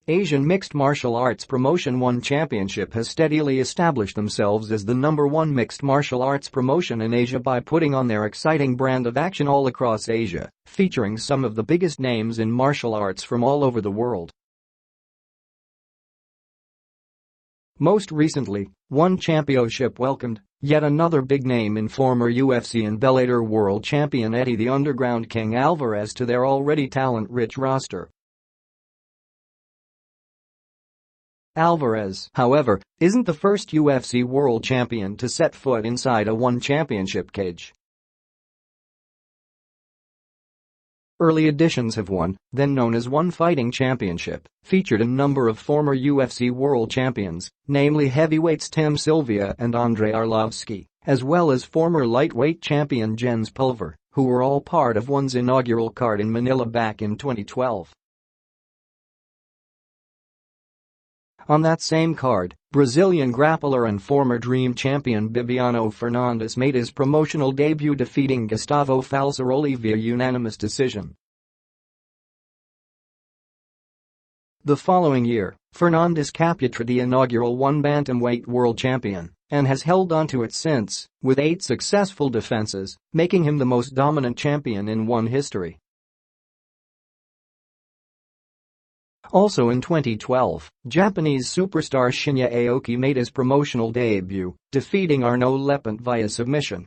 Asian mixed martial arts promotion One Championship has steadily established themselves as the #1 mixed martial arts promotion in Asia by putting on their exciting brand of action all across Asia, featuring some of the biggest names in martial arts from all over the world. Most recently, One Championship welcomed yet another big name in former UFC and Bellator world champion Eddie the Underground King Alvarez to their already talent-rich roster. Alvarez, however, isn't the first UFC world champion to set foot inside a One Championship cage. Early editions have One, then known as One Fighting Championship, featured a number of former UFC world champions, namely heavyweights Tim Sylvia and Arlovski, as well as former lightweight champion Jens Pulver, who were all part of One's inaugural card in Manila back in 2012. On that same card, Brazilian grappler and former Dream champion Bibiano Fernandes made his promotional debut defeating Gustavo Falzaroli via unanimous decision. The following year, Fernandes captured the inaugural One Bantamweight world champion and has held on to it since, with 8 successful defenses, making him the most dominant champion in One history. Also in 2012, Japanese superstar Shinya Aoki made his promotional debut, defeating Arnaud Lepant via submission.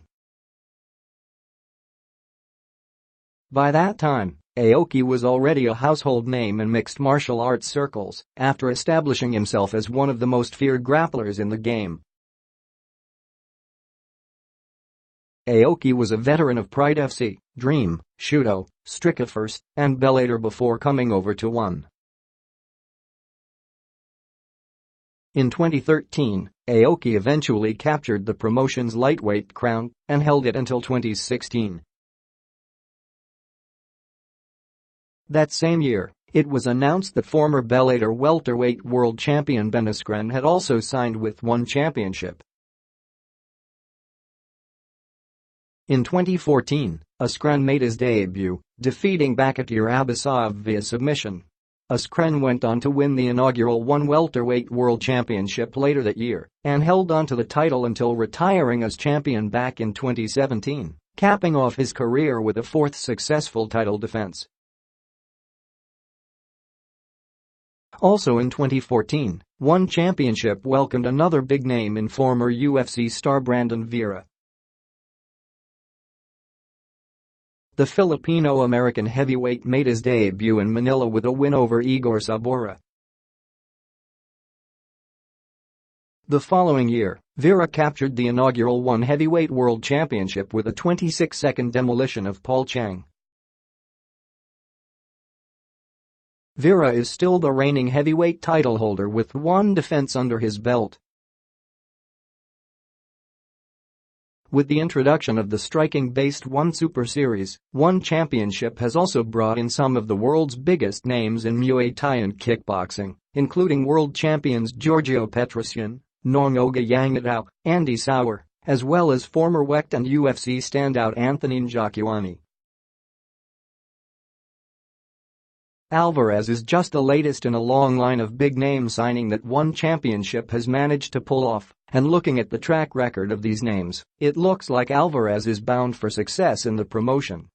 By that time, Aoki was already a household name in mixed martial arts circles after establishing himself as one of the most feared grapplers in the game. Aoki was a veteran of Pride FC, Dream, Shudo, Strikeforce, and Bellator before coming over to One. In 2013, Aoki eventually captured the promotion's lightweight crown and held it until 2016. That same year, it was announced that former Bellator welterweight world champion Ben Askren had also signed with One Championship. In 2014, Askren made his debut, defeating Bakatir Abasov via submission. Askren went on to win the inaugural One Welterweight World Championship later that year and held on to the title until retiring as champion back in 2017, capping off his career with a 4th successful title defense. Also in 2014, One Championship welcomed another big name in former UFC star Brandon Vera. The Filipino-American heavyweight made his debut in Manila with a win over Igor Sabora. The following year, Vera captured the inaugural One Heavyweight World Championship with a 26-second demolition of Paul Chang. Vera is still the reigning heavyweight title holder with 1 defense under his belt. With the introduction of the striking-based One Super Series, One Championship has also brought in some of the world's biggest names in Muay Thai and kickboxing, including world champions Giorgio Petrosyan, Nornoga Yangatao, Andy Sauer, as well as former WECT and UFC standout Anthony Njokuani. Alvarez is just the latest in a long line of big-name signing that One Championship has managed to pull off, and looking at the track record of these names, it looks like Alvarez is bound for success in the promotion.